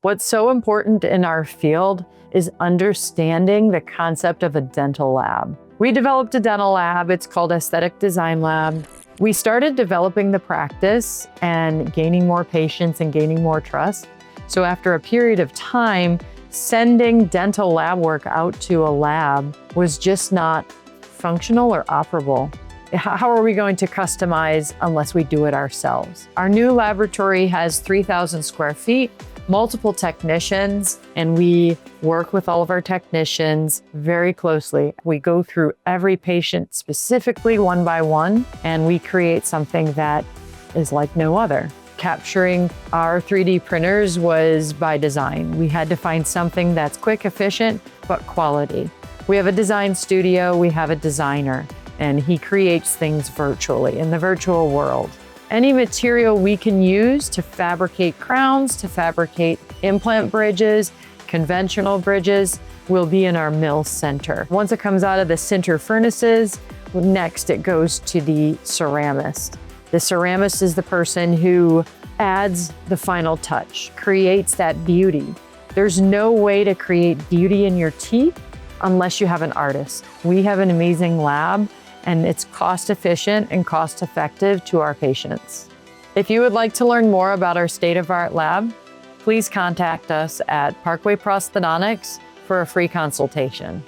What's so important in our field is understanding the concept of a dental lab. We developed a dental lab. It's called Aesthetic Design Lab. We started developing the practice and gaining more patients and gaining more trust. So after a period of time, sending dental lab work out to a lab was just not functional or operable. How are we going to customize unless we do it ourselves? Our new laboratory has 3,000 square feet, multiple technicians, and we work with all of our technicians very closely. We go through every patient specifically one by one, and we create something that is like no other. Capturing our 3D printers was by design. We had to find something that's quick, efficient, but quality. We have a design studio, we have a designer, and he creates things virtually in the virtual world. Any material we can use to fabricate crowns, to fabricate implant bridges, conventional bridges, will be in our mill center. Once it comes out of the sinter furnaces, next it goes to the ceramist. The ceramist is the person who adds the final touch, creates that beauty. There's no way to create beauty in your teeth unless you have an artist. We have an amazing lab, and it's cost efficient and cost effective to our patients. If you would like to learn more about our state-of-the-art lab, please contact us at Parkway Prosthodontics for a free consultation.